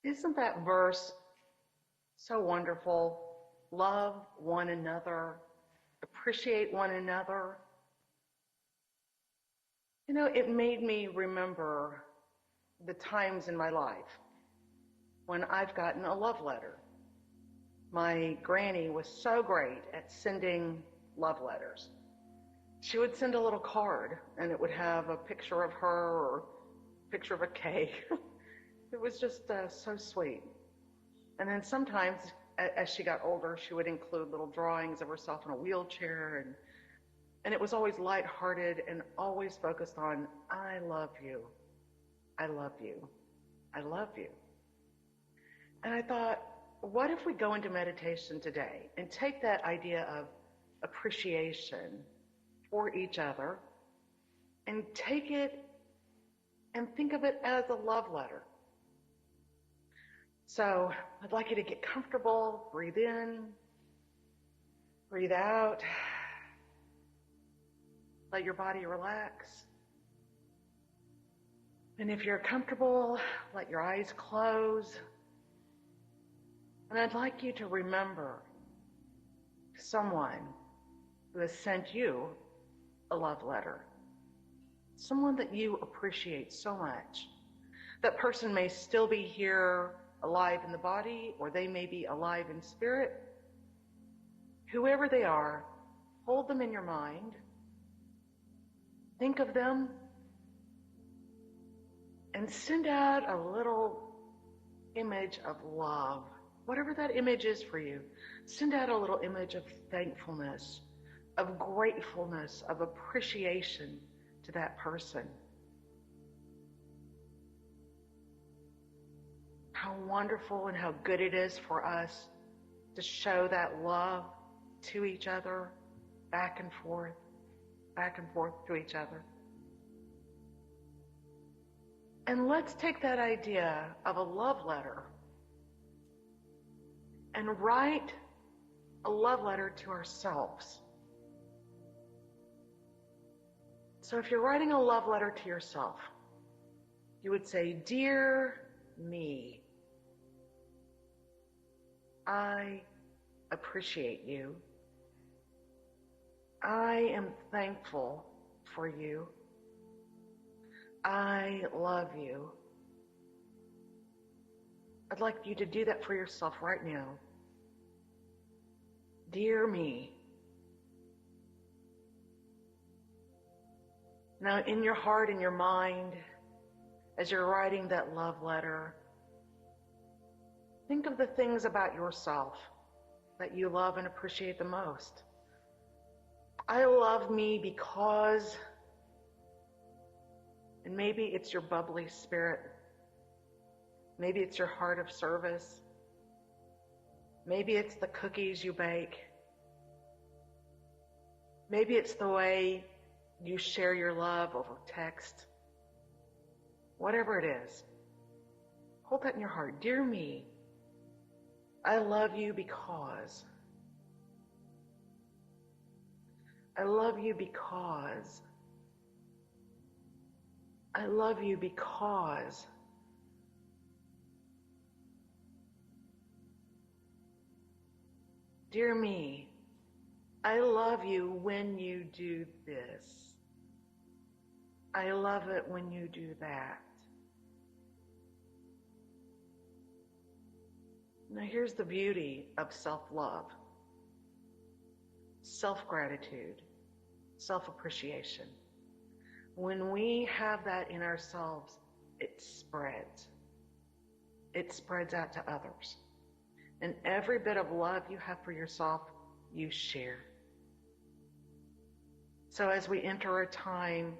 Isn't that verse so wonderful? Love one another, appreciate one another. You know, it made me remember the times in my life when I've gotten a love letter. My granny was so great at sending love letters. She would send a little card, and it would have a picture of her or a picture of a cake. It was just so sweet. And then sometimes, as she got older, she would include little drawings of herself in a wheelchair, and it was always lighthearted and always focused on, I love you, I love you, I love you. And I thought, what if we go into meditation today and take that idea of appreciation for each other and take it and think of it as a love letter. So I'd like you to get comfortable, breathe in, breathe out, let your body relax. And if you're comfortable, let your eyes close. And I'd like you to remember someone who has sent you a love letter, someone that you appreciate so much. That person may still be here alive in the body, or they may be alive in spirit. Whoever they are, hold them in your mind. Think of them and send out a little image of love. Whatever that image is for you, send out a little image of thankfulness, of gratefulness, of appreciation to that person. How wonderful and how good it is for us to show that love to each other, back and forth to each other. And let's take that idea of a love letter and write a love letter to ourselves. So if you're writing a love letter to yourself, you would say, Dear me, I appreciate you. I am thankful for you. I love you. I'd like you to do that for yourself right now. Dear me. Now, in your heart and your mind, as you're writing that love letter, think of the things about yourself that you love and appreciate the most. I love me because, and maybe it's your bubbly spirit. Maybe it's your heart of service. Maybe it's the cookies you bake. Maybe it's the way you share your love over text. Whatever it is, hold that in your heart. Dear me, I love you because. I love you because. I love you because. Dear me, I love you when you do this. I love it when you do that. Now here's the beauty of self-love, self-gratitude, self-appreciation. When we have that in ourselves, it spreads. It spreads out to others. And every bit of love you have for yourself, you share. So as we enter a time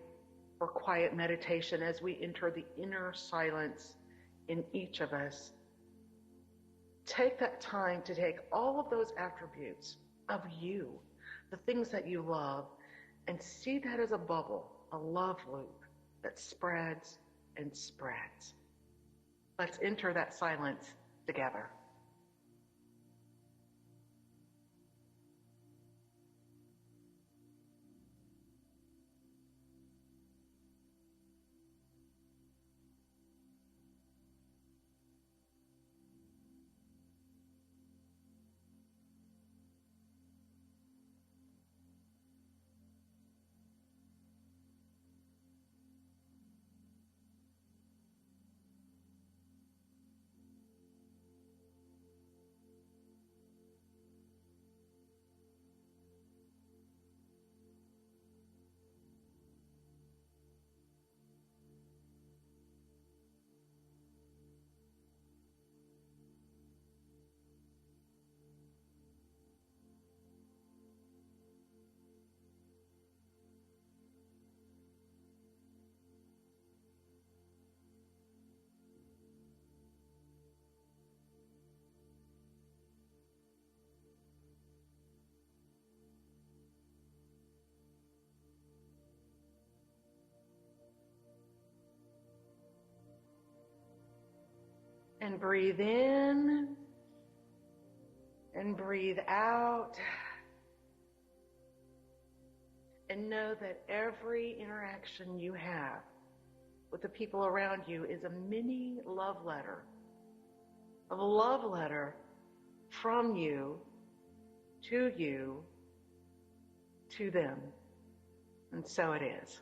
for quiet meditation, as we enter the inner silence in each of us, take that time to take all of those attributes of you, the things that you love, and see that as a bubble, a love loop that spreads and spreads. Let's enter that silence together. And breathe in and breathe out. And know that every interaction you have with the people around you is a mini love letter. A love letter from you, to them. And so it is.